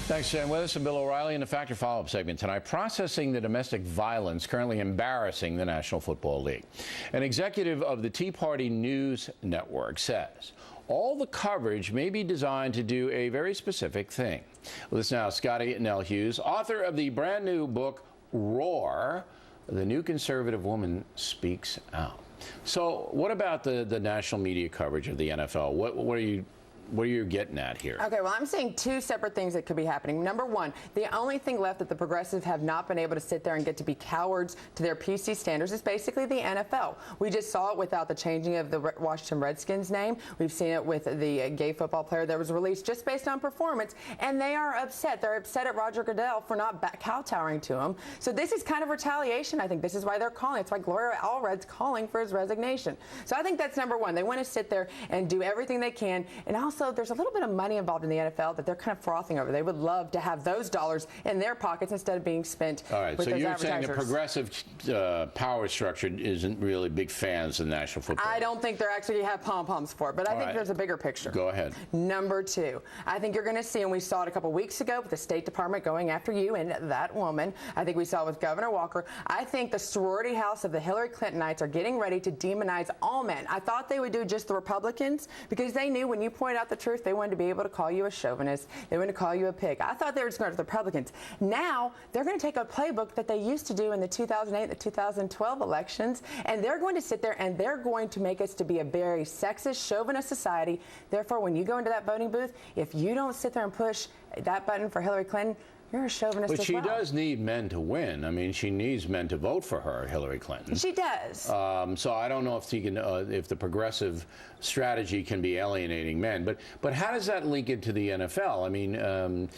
Thanks, Jen. With us, Bill O'Reilly in the Factor Follow-Up segment tonight, processing the domestic violence currently embarrassing the National Football League. An executive of the Tea Party News Network says all the coverage may be designed to do a very specific thing. With us now, ScottieNellHughes, author of the brand new book, Roar, The New Conservative Woman Speaks Out. So what about the national media coverage of the NFL? What are you getting at here? Okay, well, I'm seeing two separate things that could be happening. Number one, the only thing left that the progressives have not been able to sit there and get to be cowards to their PC standards is basically the NFL. We just saw it without the changing of the Washington Redskins name. We've seen it with the gay football player that was released just based on performance, and they are upset. They're upset at Roger Goodell for not kowtowing to him. So this is kind of retaliation, I think. This is why they're calling. It's why Gloria Allred's calling for his resignation. So I think that's number one. They want to sit there and do everything they can, and also there's a little bit of money involved in the NFL that they're kind of frothing over. They would love to have those dollars in their pockets instead of being spent with those advertisers. All right, so you're saying the progressive power structure isn't really big fans of the National Football League? I don't think they're actually have pom-poms for it, but I think there's a bigger picture. Go ahead. Number two, I think you're going to see, and we saw it a couple weeks ago with the State Department going after you and that woman. I think we saw it with Governor Walker. I think the sorority house of the Hillary Clintonites are getting ready to demonize all men. I thought they would do just the Republicans because they knew when you point out the truth, they wanted to be able to call you a chauvinist. They wanted to call you a pig. I thought they were just going to the Republicans. Now they're going to take a playbook that they used to do in the 2008 and the 2012 elections, and they're going to sit there and they're going to make us to be a very sexist, chauvinist society. Therefore, when you go into that voting booth, if you don't sit there and push that button for Hillary Clinton, you're a chauvinist as well. But she does need men to win. I mean, she needs men to vote for her, Hillary Clinton. She does. So I don't know if she can, if the progressive strategy can be alienating men. But how does that link into the NFL? I mean,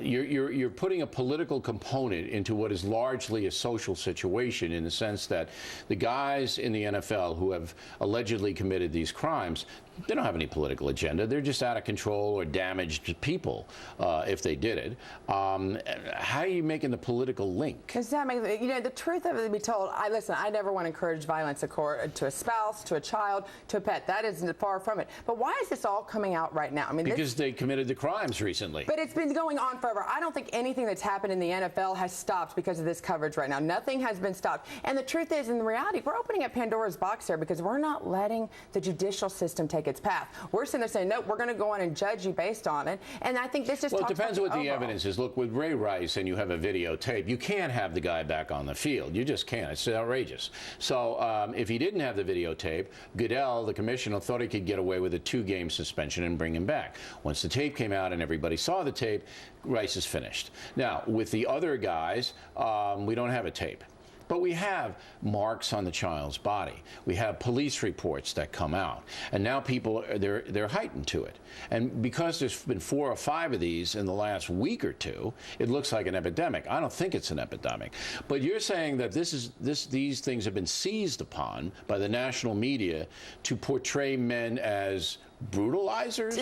you're putting a political component into what is largely a social situation in the sense that the guys in the NFL who have allegedly committed these crimes, they don't have any political agenda. They're just out of control or damaged people if they did it. How are you making the political link? You know, the truth of it be told, listen, I never want to encourage violence to a spouse, to a child, to a pet. That is far from it. But why is this all coming out right now? I mean, because they committed the crimes recently. But it's been going on forever. I don't think anything that's happened in the NFL has stopped because of this coverage right now. Nothing has been stopped. And the truth is, in reality, we're opening up Pandora's box here because we're not letting the judicial system take its path. We're sitting there saying, no, we're going to go on and judge you based on it. And I think this just it depends what the evidence is. Look, with Ray Rice and you have a videotape, you can't have the guy back on the field. You just can't. It's outrageous. So if he didn't have the videotape, Goodell, the commissioner, thought he could get away with a 2-game suspension and bring him back. Once the tape came out and everybody saw the tape, Rice is finished. Now, with the other guys, we don't have a tape. But we have marks on the child's body. We have police reports that come out. And now people, they're heightened to it. And because there's been 4 or 5 of these in the last week or two, it looks like an epidemic. I don't think it's an epidemic. But you're saying that these things have been seized upon by the national media to portray men as brutalizers?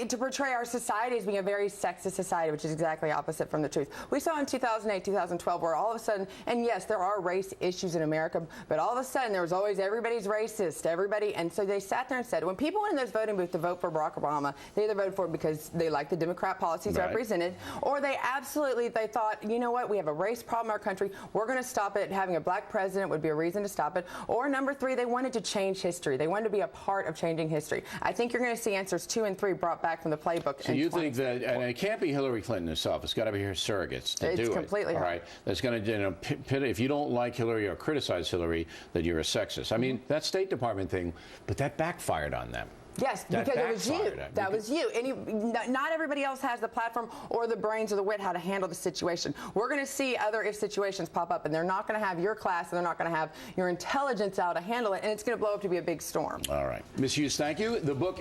To portray our society as being a very sexist society, which is exactly opposite from the truth. We saw in 2008, 2012, where all of a sudden, and yes, there are race issues in America, but all of a sudden there was always everybody's racist, everybody, and so they sat there and said, when people went in those voting booths to vote for Barack Obama, they either voted for it because they liked the Democrat policies represented, or they thought, you know what, we have a race problem in our country, we're going to stop it, having a black president would be a reason to stop it, or number 3, they wanted to change history. They wanted to be a part of changing history. I think you're going to see answers 2 and 3 brought back from the playbook. So you think that, and it can't be Hillary Clinton herself, it's got to be her surrogates to do it. It's completely all right. That's going to, if you don't like Hillary or criticize Hillary, that you're a sexist. I mean, that State Department thing, but that backfired on them. Yes, because it was you. That was you. And not everybody else has the platform or the brains or the wit how to handle the situation. We're going to see other if situations pop up, and they're not going to have your class, and they're not going to have your intelligence out to handle it, and it's going to blow up to be a big storm. All right. Ms. Hughes, thank you. The book